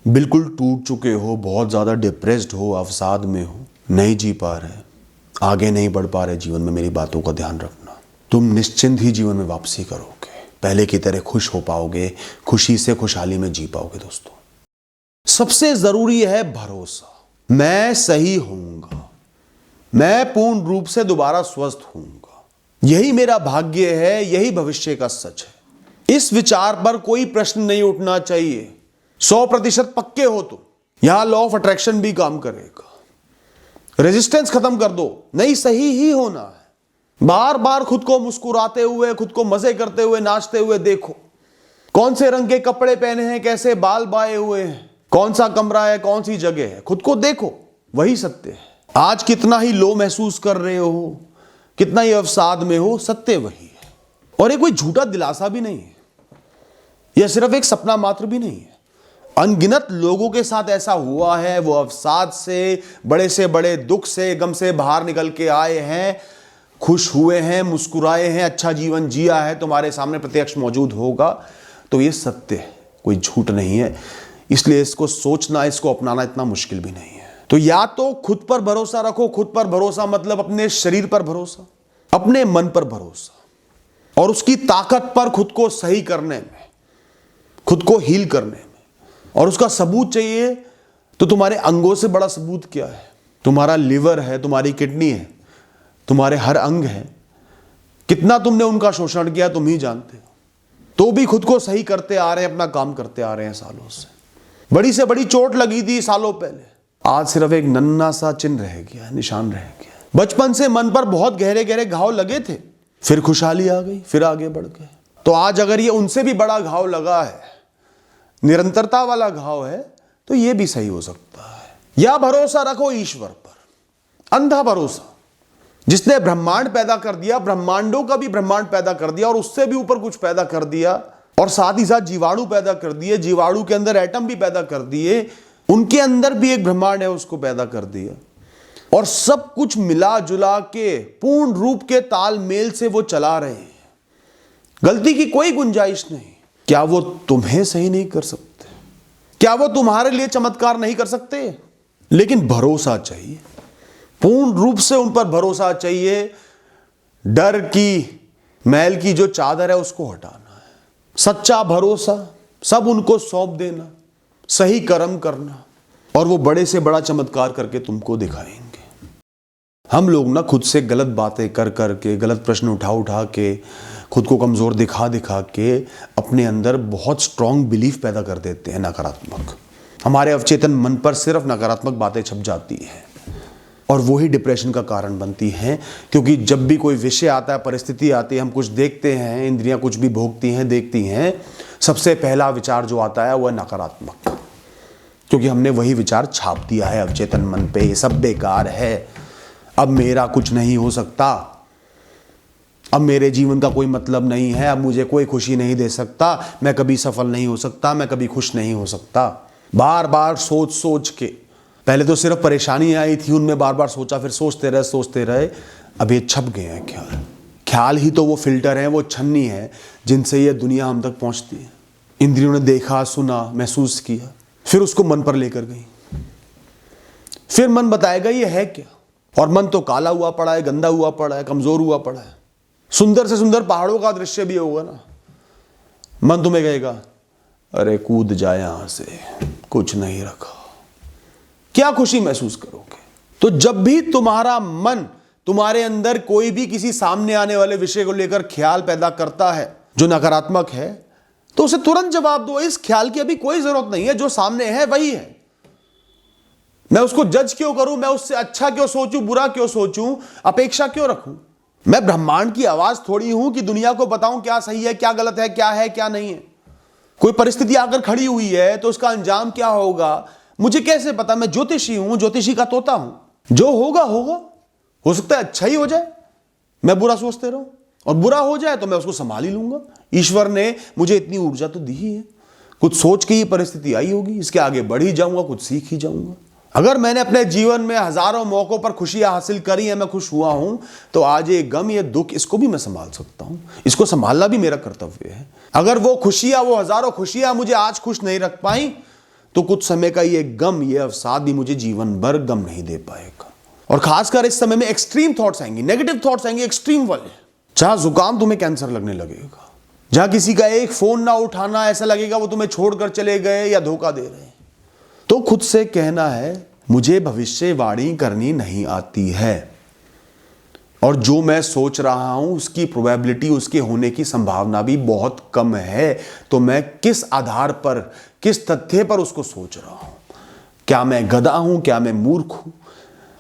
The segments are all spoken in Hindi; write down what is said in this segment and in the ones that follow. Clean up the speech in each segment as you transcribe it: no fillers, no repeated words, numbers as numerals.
बिल्कुल टूट चुके हो, बहुत ज़्यादा डिप्रेस्ड हो, अवसाद में हो, नहीं जी पा रहे, आगे नहीं बढ़ पा रहे जीवन में, मेरी बातों का ध्यान रखना। तुम निश्चिंत ही जीवन में वापसी करोगे, पहले की तरह खुश हो पाओगे, खुशी से खुशहाली में जी पाओगे। दोस्तों, सबसे जरूरी है भरोसा। मैं सही होऊंगा, मैं पूर्ण रूप से दोबारा स्वस्थ होऊंगा, यही मेरा भाग्य है, यही भविष्य का सच है। इस विचार पर कोई प्रश्न नहीं उठना चाहिए। 100% पक्के हो तो यहां लॉ ऑफ अट्रैक्शन भी काम करेगा। रेजिस्टेंस खत्म कर दो, नहीं सही ही होना है। बार बार खुद को मुस्कुराते हुए, खुद को मजे करते हुए, नाचते हुए देखो। कौन से रंग के कपड़े पहने हैं, कैसे बाल बाए हुए हैं, कौन सा कमरा है, कौन सी जगह है, खुद को देखो, वही सत्य है। आज कितना ही लो महसूस कर रहे हो, कितना ही अवसाद में हो, सत्य वही है। और ये कोई झूठा दिलासा भी नहीं है, यह सिर्फ एक सपना मात्र भी नहीं है। अनगिनत लोगों के साथ ऐसा हुआ है, वो अवसाद से बड़े दुख से, गम से बाहर निकल के आए हैं, खुश हुए हैं, मुस्कुराए हैं, अच्छा जीवन जिया है, तुम्हारे सामने प्रत्यक्ष मौजूद होगा। तो ये सत्य है, कोई झूठ नहीं है। इसलिए इसको सोचना, इसको अपनाना इतना मुश्किल भी नहीं है। तो या तो खुद पर भरोसा रखो। खुद पर भरोसा मतलब अपने शरीर पर भरोसा, अपने मन पर भरोसा, और उसकी ताकत पर खुद को सही करने में, खुद को हील करने में। और उसका सबूत चाहिए तो तुम्हारे अंगों से बड़ा सबूत क्या है? तुम्हारा लिवर है, तुम्हारी किडनी है, तुम्हारे हर अंग है। कितना तुमने उनका शोषण किया तुम ही जानते हो। तो भी खुद को सही करते आ रहे हैं, अपना काम करते आ रहे हैं सालों से। बड़ी से बड़ी चोट लगी थी सालों पहले, आज सिर्फ एक नन्हा सा चिन्ह रह गया, निशान रह गया। बचपन से मन पर बहुत गहरे गहरे घाव लगे थे, फिर खुशहाली आ गई, फिर आगे बढ़ गए। तो आज अगर ये उनसे भी बड़ा घाव लगा है, निरंतरता वाला घाव है, तो ये भी सही हो सकता है। या भरोसा रखो ईश्वर पर, अंधा भरोसा, जिसने ब्रह्मांड पैदा कर दिया, ब्रह्मांडों का भी ब्रह्मांड पैदा कर दिया, और उससे भी ऊपर कुछ पैदा कर दिया, और साथ ही साथ जीवाणु पैदा कर दिए, जीवाणु के अंदर एटम भी पैदा कर दिए, उनके अंदर भी एक ब्रह्मांड है, उसको पैदा कर दिया, और सब कुछ मिला जुला के पूर्ण रूप के तालमेल से वो चला रहे हैं। गलती की कोई गुंजाइश नहीं। क्या वो तुम्हें सही नहीं कर सकते? क्या वो तुम्हारे लिए चमत्कार नहीं कर सकते? लेकिन भरोसा चाहिए, पूर्ण रूप से उन पर भरोसा चाहिए। डर की, मैल की जो चादर है उसको हटाना है। सच्चा भरोसा, सब उनको सौंप देना, सही कर्म करना, और वो बड़े से बड़ा चमत्कार करके तुमको दिखाएंगे। हम लोग ना खुद से गलत बातें कर करके, गलत प्रश्न उठा उठा के, खुद को कमज़ोर दिखा दिखा के अपने अंदर बहुत स्ट्रांग बिलीफ पैदा कर देते हैं, नकारात्मक। हमारे अवचेतन मन पर सिर्फ नकारात्मक बातें छप जाती हैं, और वही डिप्रेशन का कारण बनती हैं। क्योंकि जब भी कोई विषय आता है, परिस्थिति आती है, हम कुछ देखते हैं, इंद्रियां कुछ भी भोगती हैं, देखती हैं, सबसे पहला विचार जो आता है वह नकारात्मक, क्योंकि हमने वही विचार छाप दिया है अवचेतन मन पे, ये सब बेकार है, अब मेरा कुछ नहीं हो सकता, अब मेरे जीवन का कोई मतलब नहीं है, अब मुझे कोई खुशी नहीं दे सकता, मैं कभी सफल नहीं हो सकता, मैं कभी खुश नहीं हो सकता। बार बार सोच सोच के, पहले तो सिर्फ परेशानी आई थी, उनमें बार बार सोचा, फिर सोचते रहे, अब ये छप गए हैं ख्याल। ख्याल ही तो वो फिल्टर है, वो छन्नी है जिनसे ये दुनिया हम तक पहुंचती है। इंद्रियों ने देखा, सुना, महसूस किया, फिर उसको मन पर लेकर गई। फिर मन बताएगा ये है क्या, और मन तो काला हुआ पड़ा है, गंदा हुआ पड़ा है, कमजोर हुआ पड़ा है। सुंदर से सुंदर पहाड़ों का दृश्य भी होगा ना, मन तुम्हें कहेगा अरे कूद जाए यहां से, कुछ नहीं रखा। क्या खुशी महसूस करोगे? तो जब भी तुम्हारा मन तुम्हारे अंदर कोई भी किसी सामने आने वाले विषय को लेकर ख्याल पैदा करता है जो नकारात्मक है, तो उसे तुरंत जवाब दो, इस ख्याल की अभी कोई जरूरत नहीं है, जो सामने है वही है। मैं उसको जज क्यों करूं, मैं उससे अच्छा क्यों सोचूं, बुरा क्यों सोचूं, अपेक्षा क्यों रखूं? मैं ब्रह्मांड की आवाज थोड़ी हूं कि दुनिया को बताऊं क्या सही है, क्या गलत है, क्या नहीं है। कोई परिस्थिति आकर खड़ी हुई है तो उसका अंजाम क्या होगा मुझे कैसे पता? मैं ज्योतिषी हूं, ज्योतिषी का तोता हूं, जो होगा होगा। हो सकता है अच्छा ही हो जाए, मैं बुरा सोचते रहूं, और बुरा हो जाए तो मैं उसको संभाल ही लूंगा। ईश्वर ने मुझे इतनी ऊर्जा तो दी ही है, कुछ सोच के ही परिस्थिति आई होगी, इसके आगे बढ़ ही जाऊंगा, कुछ सीख ही जाऊंगा। अगर मैंने अपने जीवन में हजारों मौकों पर खुशियां हासिल करी है, मैं खुश हुआ हूं, तो आज ये गम, ये दुख, इसको भी मैं संभाल सकता हूं। इसको संभालना भी मेरा कर्तव्य है। अगर वो खुशियां, वो हजारों खुशियां मुझे आज खुश नहीं रख पाई, तो कुछ समय का ये गम, ये अवसाद भी मुझे जीवन भर गम नहीं दे पाएगा। और खासकर इस समय में एक्सट्रीम थॉट्स आएंगे, नेगेटिव थॉट्स आएंगे, एक्सट्रीम वाले। जहां जुकाम तुम्हें कैंसर लगने लगेगा, जहां किसी का एक फोन ना उठाना ऐसा लगेगा वो तुम्हें छोड़कर चले गए या धोखा दे रहे हैं, तो खुद से कहना है मुझे भविष्यवाणी करनी नहीं आती है, और जो मैं सोच रहा हूं उसकी प्रोबेबिलिटी, उसके होने की संभावना भी बहुत कम है। तो मैं किस आधार पर, किस तथ्य पर उसको सोच रहा हूं? क्या मैं गधा हूं? क्या मैं मूर्ख हूं?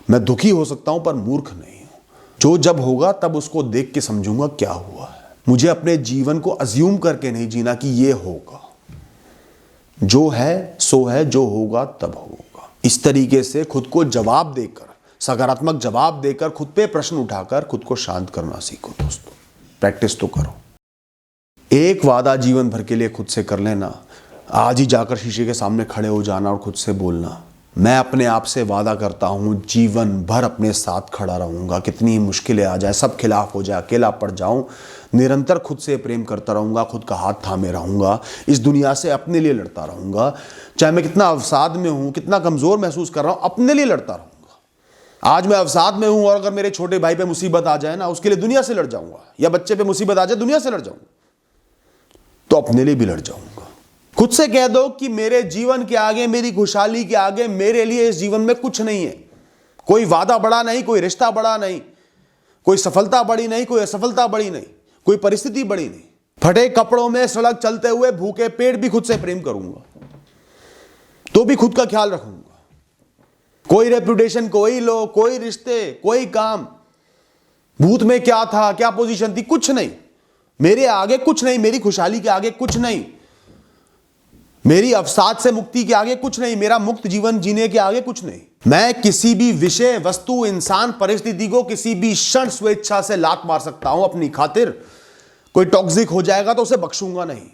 मैं दुखी हो सकता हूं पर मूर्ख नहीं हूं। जो जब होगा तब उसको देख के समझूंगा क्या हुआ है। मुझे अपने जीवन को अज्यूम करके नहीं जीना कि ये होगा, जो है सो है, जो होगा तब होगा। इस तरीके से खुद को जवाब देकर, सकारात्मक जवाब देकर, खुद पे प्रश्न उठाकर खुद को शांत करना सीखो दोस्तों। प्रैक्टिस तो करो। एक वादा जीवन भर के लिए खुद से कर लेना। आज ही जाकर शीशे के सामने खड़े हो जाना और खुद से बोलना, मैं अपने आप से वादा करता हूं जीवन भर अपने साथ खड़ा रहूंगा। कितनी ही मुश्किलें आ जाए, सब खिलाफ हो जाए, अकेला पड़ जाऊं, निरंतर खुद से प्रेम करता रहूंगा, खुद का हाथ थामे रहूंगा, इस दुनिया से अपने लिए लड़ता रहूंगा। चाहे मैं कितना अवसाद में हूं, कितना कमजोर महसूस कर रहा हूं, अपने लिए लड़ता रहूंगा। आज मैं अवसाद में हूं और अगर मेरे छोटे भाई पे मुसीबत आ जाए ना, उसके लिए दुनिया से लड़ जाऊंगा, या बच्चे पे मुसीबत आ जाए दुनिया से लड़ जाऊंगा, तो अपने लिए भी लड़ जाऊंगा। खुद से कह दो कि मेरे जीवन के आगे, मेरी खुशहाली के आगे, मेरे लिए इस जीवन में कुछ नहीं है। कोई वादा बड़ा नहीं, कोई रिश्ता बड़ा नहीं, कोई सफलता बड़ी नहीं, कोई असफलता बड़ी नहीं, कोई परिस्थिति बड़ी नहीं। फटे कपड़ों में सड़क चलते हुए भूखे पेट भी खुद से प्रेम करूंगा, तो भी खुद का ख्याल रखूंगा। कोई रेपुटेशन, कोई लोग, कोई रिश्ते, कोई काम, भूत में क्या था, क्या पोजीशन थी, कुछ नहीं। मेरे आगे कुछ नहीं, मेरी खुशहाली के आगे कुछ नहीं, मेरी अवसाद से मुक्ति के आगे कुछ नहीं, मेरा मुक्त जीवन जीने के आगे कुछ नहीं। मैं किसी भी विषय, वस्तु, इंसान, परिस्थिति को किसी भी क्षण स्वेच्छा से लात मार सकता हूं अपनी खातिर। कोई टॉक्सिक हो जाएगा तो उसे बख्शूंगा नहीं,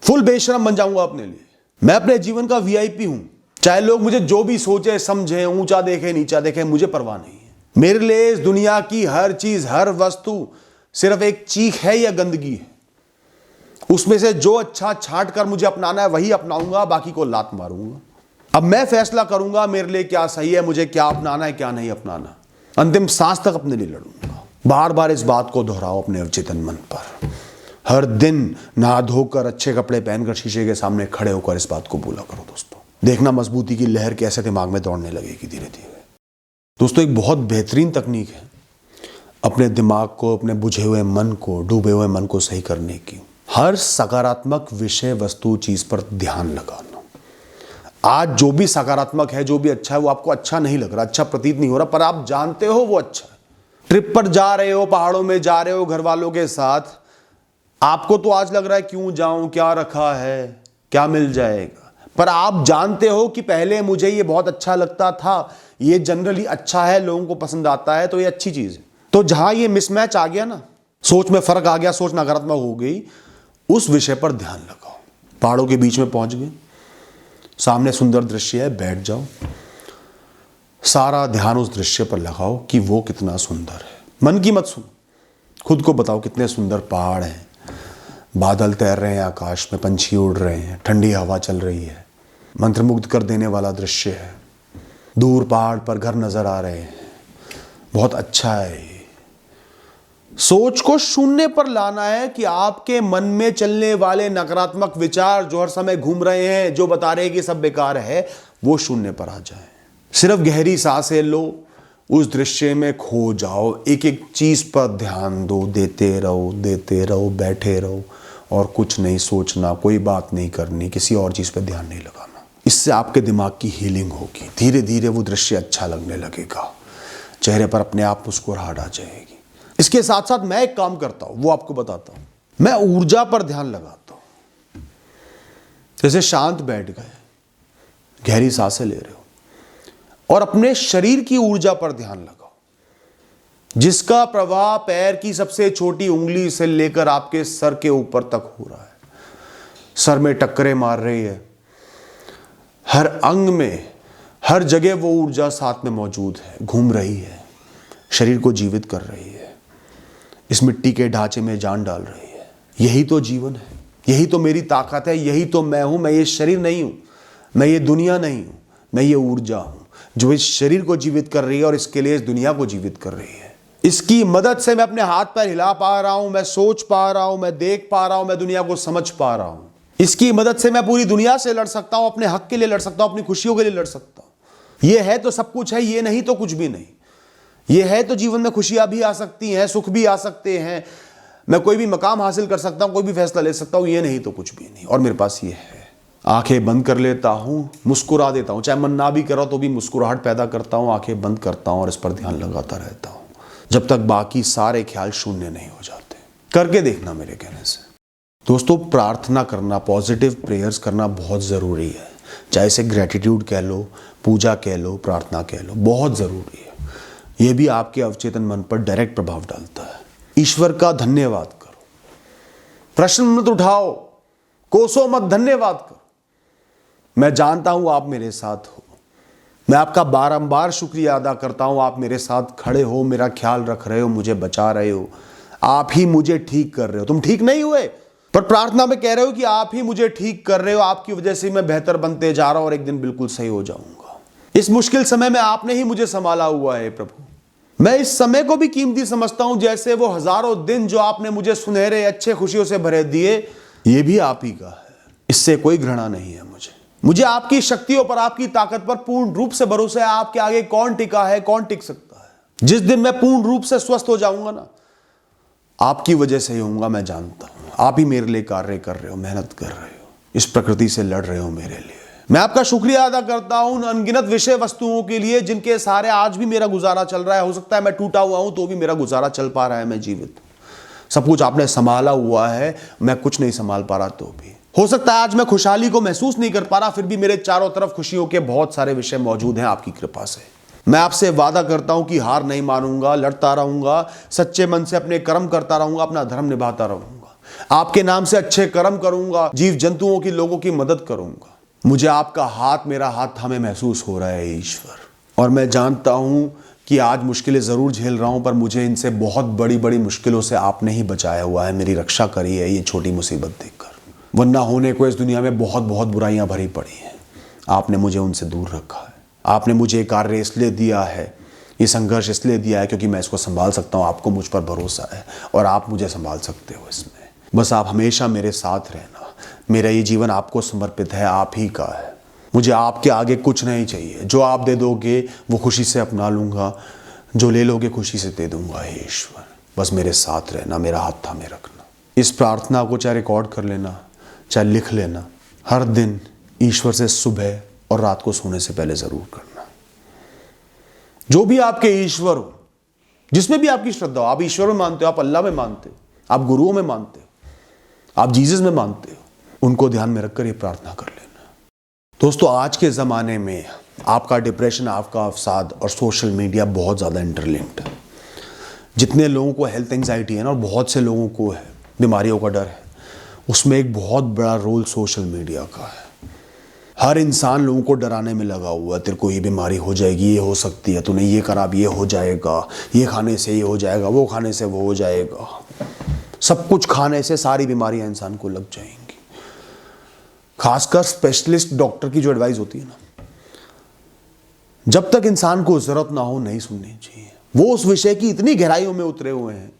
फुल बेशरम बन जाऊंगा अपने लिए। मैं अपने जीवन का वीआईपी हूं। चाहे लोग मुझे जो भी सोचे समझे, ऊंचा देखे नीचा देखे, मुझे परवाह नहीं है। मेरे लिए इस दुनिया की हर चीज, हर वस्तु सिर्फ एक चीख है या गंदगी है। उसमें से जो अच्छा छांट कर मुझे अपनाना है वही अपनाऊंगा, बाकी को लात मारूंगा। अब मैं फैसला करूंगा मेरे लिए क्या सही है, मुझे क्या अपनाना है, क्या नहीं अपनाना। अंतिम सांस तक अपने लिए लड़ूंगा। बार बार इस बात को दोहराओ अपने अवचेतन मन पर। हर दिन नहा धोकर, अच्छे कपड़े पहनकर शीशे के सामने खड़े होकर इस बात को बोला करो दोस्तों। देखना मजबूती की लहर कैसे दिमाग में दौड़ने लगेगी धीरे धीरे। दोस्तों एक बहुत बेहतरीन तकनीक है अपने दिमाग को, अपने बुझे हुए मन को, डूबे हुए मन को सही करने की। हर सकारात्मक विषय, वस्तु, चीज पर ध्यान लगाना। आज जो भी सकारात्मक है, जो भी अच्छा है, वो आपको अच्छा नहीं लग रहा, अच्छा प्रतीत नहीं हो रहा, पर आप जानते हो वो अच्छा है। ट्रिप पर जा रहे हो, पहाड़ों में जा रहे हो घर वालों के साथ, आपको तो आज लग रहा है क्यों जाऊं, क्या रखा है, क्या मिल जाएगा, पर आप जानते हो कि पहले मुझे ये बहुत अच्छा लगता था, ये जनरली अच्छा है, लोगों को पसंद आता है, तो ये अच्छी चीज है। तो जहां ये मिसमैच आ गया ना, सोच में फर्क आ गया, सोच नकारात्मक हो गई, उस विषय पर ध्यान लगाओ। पहाड़ों के बीच में पहुंच गए, सामने सुंदर दृश्य है, बैठ जाओ, सारा ध्यान उस दृश्य पर लगाओ कि वो कितना सुंदर है। मन की मत सुनो, खुद को बताओ कितने सुंदर पहाड़ हैं, बादल तैर रहे हैं आकाश में, पंछी उड़ रहे हैं, ठंडी हवा चल रही है, मंत्रमुग्ध कर देने वाला दृश्य है। दूर पहाड़ पर घर नजर आ रहे हैं, बहुत अच्छा है। सोच को शून्य पर लाना है कि आपके मन में चलने वाले नकारात्मक विचार जो हर समय घूम रहे हैं, जो बता रहे हैं कि सब बेकार है, वो शून्य पर आ जाए। सिर्फ गहरी सांसें लो, उस दृश्य में खो जाओ, एक एक चीज पर ध्यान दो, देते रहो, बैठे रहो और कुछ नहीं सोचना, कोई बात नहीं करनी, किसी और चीज पर ध्यान नहीं लगाना। इससे आपके दिमाग की हीलिंग होगी। धीरे धीरे वो दृश्य अच्छा लगने लगेगा, चेहरे पर अपने आप मुस्कुराहट आ जाएगी। इसके साथ साथ मैं एक काम करता हूं, वो आपको बताता हूं। मैं ऊर्जा पर ध्यान लगाता हूं। जैसे शांत बैठ गए, गहरी सांसें ले रहे हो और अपने शरीर की ऊर्जा पर ध्यान लगाओ, जिसका प्रवाह पैर की सबसे छोटी उंगली से लेकर आपके सर के ऊपर तक हो रहा है। सर में टक्करें मार रही है, हर अंग में, हर जगह वो ऊर्जा साथ में मौजूद है, घूम रही है, शरीर को जीवित कर रही है, इस मिट्टी के ढांचे में जान डाल रही है। यही तो जीवन है, यही तो मेरी ताकत है, यही तो मैं हूं। मैं ये शरीर नहीं हूं, मैं ये दुनिया नहीं हूं, मैं ये ऊर्जा हूं जो इस शरीर को जीवित कर रही है और इसके लिए इस दुनिया को जीवित कर रही है। इसकी मदद से मैं अपने हाथ पैर हिला पा रहा हूं, मैं सोच पा रहा हूं, मैं देख पा रहा हूं, मैं दुनिया को समझ पा रहा हूं। इसकी मदद से मैं पूरी दुनिया से लड़ सकता हूं, अपने हक के लिए लड़ सकता हूं, अपनी खुशियों के लिए लड़ सकता हूं। ये है तो सब कुछ है, ये नहीं तो कुछ भी नहीं। ये है तो जीवन में खुशियां भी आ सकती हैं, सुख भी आ सकते हैं, मैं कोई भी मकाम हासिल कर सकता हूं, कोई भी फैसला ले सकता हूं। ये नहीं तो कुछ भी नहीं, और मेरे पास ये है। आंखें बंद कर लेता हूं, मुस्कुरा देता हूं, चाहे मन ना भी करो तो भी मुस्कुराहट पैदा करता हूं। आंखें बंद करता हूं और इस पर ध्यान लगाता रहता हूं जब तक बाकी सारे ख्याल शून्य नहीं हो जाते। करके देखना मेरे कहने से। दोस्तों, प्रार्थना करना, पॉजिटिव प्रेयर्स करना बहुत ज़रूरी है। चाहे इसे ग्रेटिट्यूड कह लो, पूजा कह लो, प्रार्थना कह लो, बहुत ज़रूरी है। यह भी आपके अवचेतन मन पर डायरेक्ट प्रभाव डालता है। ईश्वर का धन्यवाद करो, प्रश्न मत उठाओ, कोसो मत, धन्यवाद करो। मैं जानता हूं आप मेरे साथ हो, मैं आपका बारंबार शुक्रिया अदा करता हूं। आप मेरे साथ खड़े हो, मेरा ख्याल रख रहे हो, मुझे बचा रहे हो, आप ही मुझे ठीक कर रहे हो। तुम ठीक नहीं हुए, पर प्रार्थना में कह रहे हो कि आप ही मुझे ठीक कर रहे हो, आपकी वजह से मैं बेहतर बनते जा रहा हूं और एक दिन बिल्कुल सही हो जाऊंगा। इस मुश्किल समय में आपने ही मुझे संभाला हुआ है प्रभु। मैं इस समय को भी कीमती समझता हूं, जैसे वो हजारों दिन जो आपने मुझे सुनहरे अच्छे खुशियों से भरे दिए, ये भी आप ही का है। इससे कोई घृणा नहीं है मुझे आपकी शक्तियों पर, आपकी ताकत पर पूर्ण रूप से भरोसा है। आपके आगे कौन टिका है, कौन टिक सकता है। जिस दिन मैं पूर्ण रूप से स्वस्थ हो जाऊंगा ना, आपकी वजह से ही होऊंगा, मैं जानता हूं। आप ही मेरे लिए कार्य कर रहे हो, मेहनत कर रहे हो, इस प्रकृति से लड़ रहे हो मेरे लिए। मैं आपका शुक्रिया अदा करता हूं उन अनगिनत विषय वस्तुओं के लिए जिनके सहारे आज भी मेरा गुजारा चल रहा है। हो सकता है मैं टूटा हुआ हूं तो भी मेरा गुजारा चल पा रहा है, मैं जीवित हूं। सब कुछ आपने संभाला हुआ है, मैं कुछ नहीं संभाल पा रहा तो भी। हो सकता है आज मैं खुशहाली को महसूस नहीं कर पा रहा, फिर भी मेरे चारों तरफ खुशियों के बहुत सारे विषय मौजूद हैं आपकी कृपा से। मैं आपसे वादा करता हूं कि हार नहीं मानूंगा, लड़ता रहूंगा, सच्चे मन से अपने कर्म करता रहूंगा, अपना धर्म निभाता रहूंगा, आपके नाम से अच्छे कर्म करूंगा, जीव जंतुओं की, लोगों की मदद करूंगा। मुझे आपका हाथ, मेरा हाथ थामे महसूस हो रहा है ईश्वर, और मैं जानता हूं कि आज मुश्किलें जरूर झेल रहा हूं, पर मुझे इनसे बहुत बड़ी बड़ी मुश्किलों से आपने ही बचाया हुआ है, मेरी रक्षा करी है ये छोटी मुसीबत देखकर। वरना होने को इस दुनिया में बहुत बहुत बुराइयां भरी पड़ी हैं, आपने मुझे उनसे दूर रखा है। आपने मुझे कार्य इसलिए दिया है, ये संघर्ष इसलिए दिया है क्योंकि मैं इसको संभाल सकता हूँ। आपको मुझ पर भरोसा है और आप मुझे संभाल सकते हो इसमें। बस आप हमेशा मेरे साथ रहना। मेरा ये जीवन आपको समर्पित है, आप ही का है। मुझे आपके आगे कुछ नहीं चाहिए। जो आप दे दोगे वो खुशी से अपना लूँगा, जो ले लोगे खुशी से दे दूँगा। हे ईश्वर, बस मेरे साथ रहना, मेरा हाथ थामे रखना। इस प्रार्थना को चाहे रिकॉर्ड कर लेना, चाहे लिख लेना, हर दिन ईश्वर से सुबह और रात को सोने से पहले जरूर करना। जो भी आपके ईश्वर हो, जिसमें भी आपकी श्रद्धा हो, आप ईश्वर में मानते हो, आप अल्लाह में मानते हो, आप गुरुओं में मानते हो, आप जीसस में मानते हो, उनको ध्यान में रखकर ये प्रार्थना कर लेना। दोस्तों, आज के ज़माने में आपका डिप्रेशन, आपका अवसाद और सोशल मीडिया बहुत ज़्यादा इंटरलिंक्ड है। जितने लोगों को हेल्थ एंजाइटी है ना, और बहुत से लोगों को है, बीमारियों का डर है, उसमें एक बहुत बड़ा रोल सोशल मीडिया का है। हर इंसान लोगों को डराने में लगा हुआ है। तेरे को ये बीमारी हो जाएगी, ये हो सकती है, तूने ये करा, ये हो जाएगा, ये खाने से ये हो जाएगा, वो खाने से वो हो जाएगा। सब कुछ खाने से सारी बीमारियां इंसान को लग जाएंगी। खासकर स्पेशलिस्ट डॉक्टर की जो एडवाइस होती है ना, जब तक इंसान को जरूरत ना हो नहीं सुननी चाहिए। वो उस विषय की इतनी गहराइयों में उतरे हुए हैं,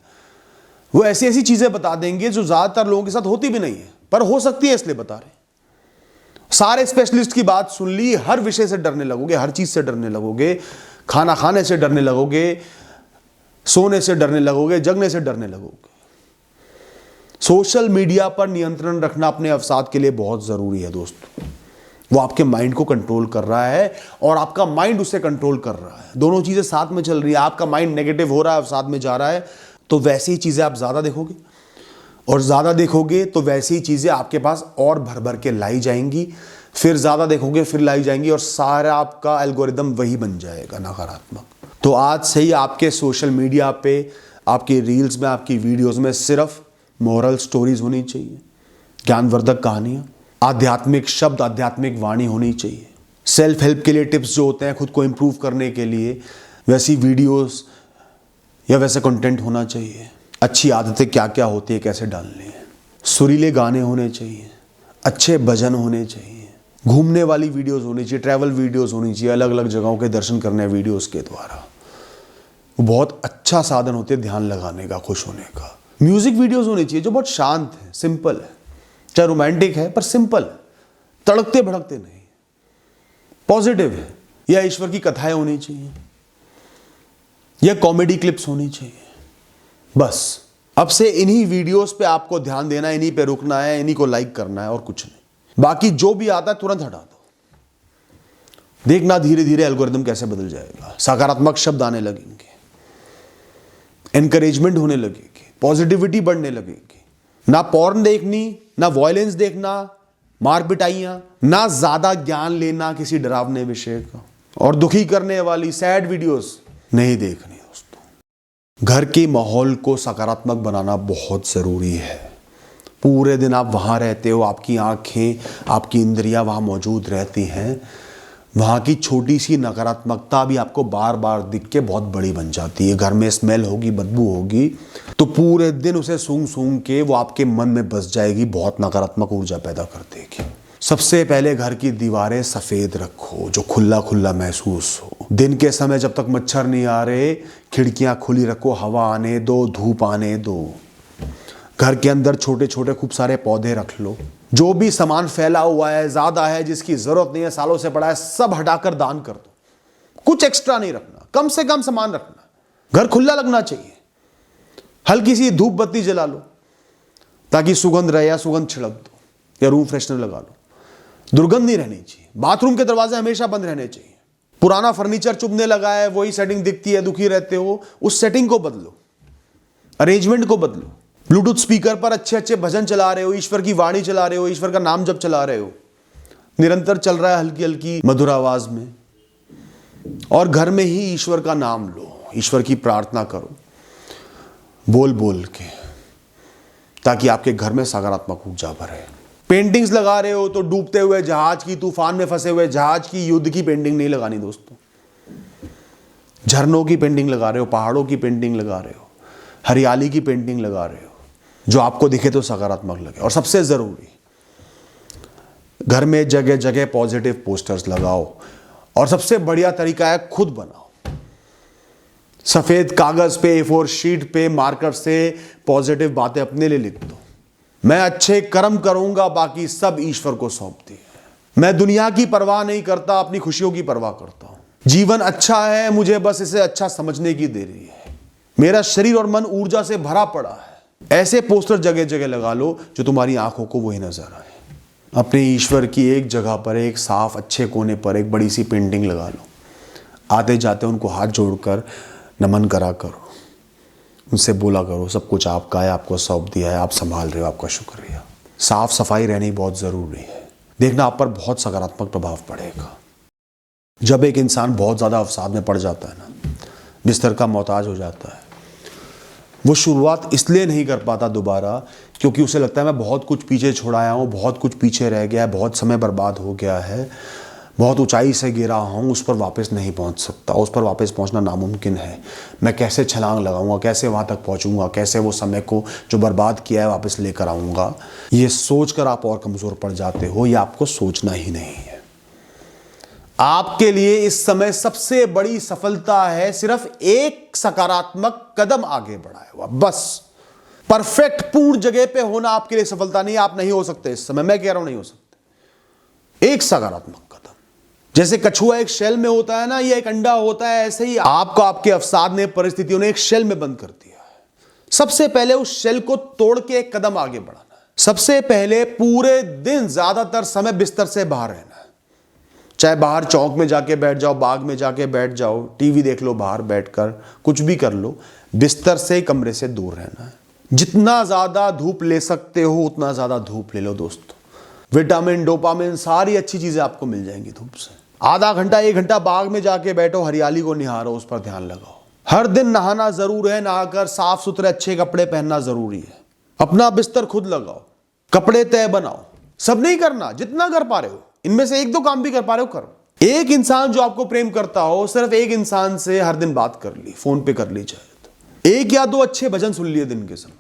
वो ऐसी ऐसी चीजें बता देंगे जो ज्यादातर लोगों के साथ होती भी नहीं है, पर हो सकती है इसलिए बता रहे। सारे स्पेशलिस्ट की बात सुन ली, हर विषय से डरने लगोगे, हर चीज से डरने लगोगे, खाना खाने से डरने लगोगे, सोने से डरने लगोगे, जगने से डरने लगोगे। सोशल मीडिया पर नियंत्रण रखना अपने अवसाद के लिए बहुत जरूरी है दोस्तों। वो आपके माइंड को कंट्रोल कर रहा है और आपका माइंड उसे कंट्रोल कर रहा है। दोनों चीजें साथ में चल रही है। आपका माइंड नेगेटिव हो रहा है, अवसाद में जा रहा है, तो वैसी ही चीजें आप ज्यादा देखोगे, और ज़्यादा देखोगे तो वैसी ही चीज़ें आपके पास और भर भर के लाई जाएंगी। फिर ज़्यादा देखोगे, फिर लाई जाएंगी, और सारा आपका एल्गोरिदम वही बन जाएगा, नकारात्मक। तो आज से ही आपके सोशल मीडिया पे, आपके रील्स में, आपकी वीडियोस में सिर्फ मोरल स्टोरीज होनी चाहिए, ज्ञानवर्धक कहानियाँ, आध्यात्मिक शब्द, आध्यात्मिक वाणी होनी चाहिए। सेल्फ हेल्प के लिए टिप्स जो होते हैं खुद को इम्प्रूव करने के लिए, वैसी वीडियोज़ या वैसे कंटेंट होना चाहिए। अच्छी आदतें क्या क्या होती है, कैसे डालनी है, सुरीले गाने होने चाहिए, अच्छे भजन होने चाहिए, घूमने वाली वीडियोस होनी चाहिए, ट्रैवल वीडियोस होनी चाहिए, अलग अलग जगहों के दर्शन करने वीडियोस के द्वारा। वो बहुत अच्छा साधन होते हैं ध्यान लगाने का, खुश होने का। म्यूजिक वीडियोस होनी चाहिए जो बहुत शांत है, सिंपल है, चाहे रोमांटिक है पर सिंपल है, तड़कते भड़कते नहीं, पॉजिटिव है। या ईश्वर की कथाएं होनी चाहिए, या कॉमेडी क्लिप्स होनी चाहिए। बस अब से इन्हीं वीडियोस पे आपको ध्यान देना है, इन्हीं पे रुकना है, इन्हीं को लाइक करना है और कुछ नहीं। बाकी जो भी आता है तुरंत हटा दो। देखना धीरे धीरे एल्गोरिदम कैसे बदल जाएगा। सकारात्मक शब्द आने लगेंगे, एनकरेजमेंट होने लगेगी, पॉजिटिविटी बढ़ने लगेगी। ना पॉर्न देखनी, ना वॉयलेंस देखना, मार पिटाइयां, ना ज्यादा ज्ञान लेना किसी डरावने विषय का, और दुखी करने वाली सैड वीडियोस नहीं देखनी दोस्तों। घर के माहौल को सकारात्मक बनाना बहुत जरूरी है। पूरे दिन आप वहां रहते हो, आपकी आंखें, आपकी इंद्रियां वहां मौजूद रहती हैं, वहां की छोटी सी नकारात्मकता भी आपको बार बार दिख के बहुत बड़ी बन जाती है। घर में स्मेल होगी, बदबू होगी, तो पूरे दिन उसे सूंघ सूंघ के वो आपके मन में बस जाएगी, बहुत नकारात्मक ऊर्जा पैदा कर देगी। सबसे पहले घर की दीवारें सफेद रखो, जो खुला खुला महसूस हो। दिन के समय जब तक मच्छर नहीं आ रहे, खिड़कियां खुली रखो, हवा आने दो, धूप आने दो। घर के अंदर छोटे छोटे खूब सारे पौधे रख लो। जो भी सामान फैला हुआ है, ज्यादा है, जिसकी जरूरत नहीं है, सालों से पड़ा है, सब हटाकर दान कर दो। कुछ एक्स्ट्रा नहीं रखना, कम से कम सामान रखना। घर खुला लगना चाहिए। हल्की सी धूप बत्ती जला लो ताकि सुगंध रहे, या सुगंध छिड़क दो, या रूम फ्रेशनर लगा लो। दुर्गंध नहीं रहनी चाहिए। बाथरूम के दरवाजे हमेशा बंद रहने चाहिए। पुराना फर्नीचर चुभने लगा है, वही सेटिंग दिखती है, दुखी रहते हो, उस सेटिंग को बदलो, अरेंजमेंट को बदलो। ब्लूटूथ स्पीकर पर अच्छे अच्छे भजन चला रहे हो, ईश्वर की वाणी चला रहे हो, ईश्वर का नाम जप चला रहे हो, निरंतर चल रहा है हल्की हल्की मधुर आवाज में, और घर में ही ईश्वर का नाम लो, ईश्वर की प्रार्थना करो बोल बोल के, ताकि आपके घर में सकारात्मक ऊर्जा भरे। पेंटिंग्स लगा रहे हो तो डूबते हुए जहाज की, तूफान में फंसे हुए जहाज की, युद्ध की पेंटिंग नहीं लगानी दोस्तों। झरनों की पेंटिंग लगा रहे हो, पहाड़ों की पेंटिंग लगा रहे हो, हरियाली की पेंटिंग लगा रहे हो, जो आपको दिखे तो सकारात्मक लगे। और सबसे जरूरी, घर में जगह जगह पॉजिटिव पोस्टर्स लगाओ, और सबसे बढ़िया तरीका है खुद बनाओ। सफेद कागज पे, A4 शीट पे मार्कर से पॉजिटिव बातें अपने लिए लिख दो। मैं अच्छे कर्म करूंगा, बाकी सब ईश्वर को सौंप दिए। मैं दुनिया की परवाह नहीं करता, अपनी खुशियों की परवाह करता हूं। जीवन अच्छा है, मुझे बस इसे अच्छा समझने की देरी है। मेरा शरीर और मन ऊर्जा से भरा पड़ा है। ऐसे पोस्टर जगह जगह लगा लो जो तुम्हारी आंखों को वही नजर आए। अपने ईश्वर की एक जगह पर, एक साफ अच्छे कोने पर एक बड़ी सी पेंटिंग लगा लो। आते जाते उनको हाथ जोड़कर नमन करा करो, उनसे बोला करो सब कुछ आपका है, आपको सौंप दिया है, आप संभाल रहे हो, आपका शुक्रिया। साफ सफाई रहनी बहुत जरूरी है। देखना आप पर बहुत सकारात्मक प्रभाव पड़ेगा। जब एक इंसान बहुत ज्यादा अवसाद में पड़ जाता है ना, बिस्तर का मोहताज हो जाता है, वो शुरुआत इसलिए नहीं कर पाता दोबारा क्योंकि उसे लगता है मैं बहुत कुछ पीछे छोड़ाया हूँ, बहुत कुछ पीछे रह गया है, बहुत समय बर्बाद हो गया है, बहुत ऊंचाई से गिरा हूँ, उस पर वापस नहीं पहुँच सकता, उस पर वापस पहुँचना नामुमकिन है। मैं कैसे छलांग लगाऊंगा, कैसे वहाँ तक पहुँचूंगा, कैसे वो समय को जो बर्बाद किया है वापस लेकर आऊँगा। ये सोचकर आप और कमज़ोर पड़ जाते हो। ये आपको सोचना ही नहीं है। आपके लिए इस समय सबसे बड़ी सफलता है सिर्फ एक सकारात्मक कदम आगे बढ़ाया हुआ, बस। परफेक्ट पूर्ण जगह पे होना आपके लिए सफलता नहीं है। आप नहीं हो सकते इस समय, मैं कह रहा हूं नहीं हो सकते। एक सकारात्मक कदम, जैसे कछुआ एक शेल में होता है ना, ये एक अंडा होता है, ऐसे ही आपको आपके अवसाद ने, परिस्थितियों ने एक शेल में बंद कर दिया है। सबसे पहले उस शेल को तोड़ के एक कदम आगे बढ़ाना है। सबसे पहले पूरे दिन ज्यादातर समय बिस्तर से बाहर रहना है। चाहे बाहर चौक में जाके बैठ जाओ, बाग में जाके बैठ जाओ, टीवी देख लो बाहर बैठकर, कुछ भी कर लो, बिस्तर से, कमरे से दूर रहना है। जितना ज्यादा धूप ले सकते हो उतना ज्यादा धूप ले लो दोस्तों। विटामिन, डोपामिन, सारी अच्छी चीजें आपको मिल जाएंगी धूप से। आधा घंटा, 1 घंटा बाग में जाके बैठो, हरियाली को निहारो, उस पर ध्यान लगाओ। हर दिन नहाना जरूर है, नहाकर साफ सुथरे अच्छे कपड़े पहनना जरूरी है। अपना बिस्तर खुद लगाओ, कपड़े तय बनाओ। सब नहीं करना, जितना कर पा रहे हो, इनमें से 1-2 काम भी कर पा रहे हो करो। एक इंसान जो आपको प्रेम करता हो, सिर्फ एक इंसान से हर दिन बात कर ली, फोन पे कर ली, चाहे तो 1 या 2 अच्छे भजन सुन लिए दिन के समय,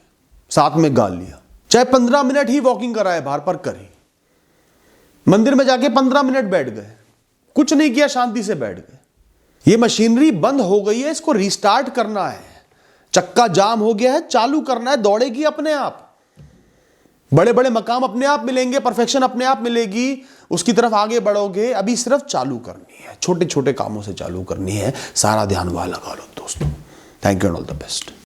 साथ में गा लिया, चाहे 15 मिनट ही वॉकिंग कराए बाहर पर करें। मंदिर में जाके 15 मिनट बैठ गए, कुछ नहीं किया, शांति से बैठ गए। ये मशीनरी बंद हो गई है, इसको रीस्टार्ट करना है। चक्का जाम हो गया है, चालू करना है, दौड़ेगी अपने आप। बड़े बड़े मकाम अपने आप मिलेंगे, परफेक्शन अपने आप मिलेगी, उसकी तरफ आगे बढ़ोगे। अभी सिर्फ चालू करनी है, छोटे छोटे कामों से चालू करनी है। सारा ध्यान वहां लगा लो दोस्तों। Thank you and all the best.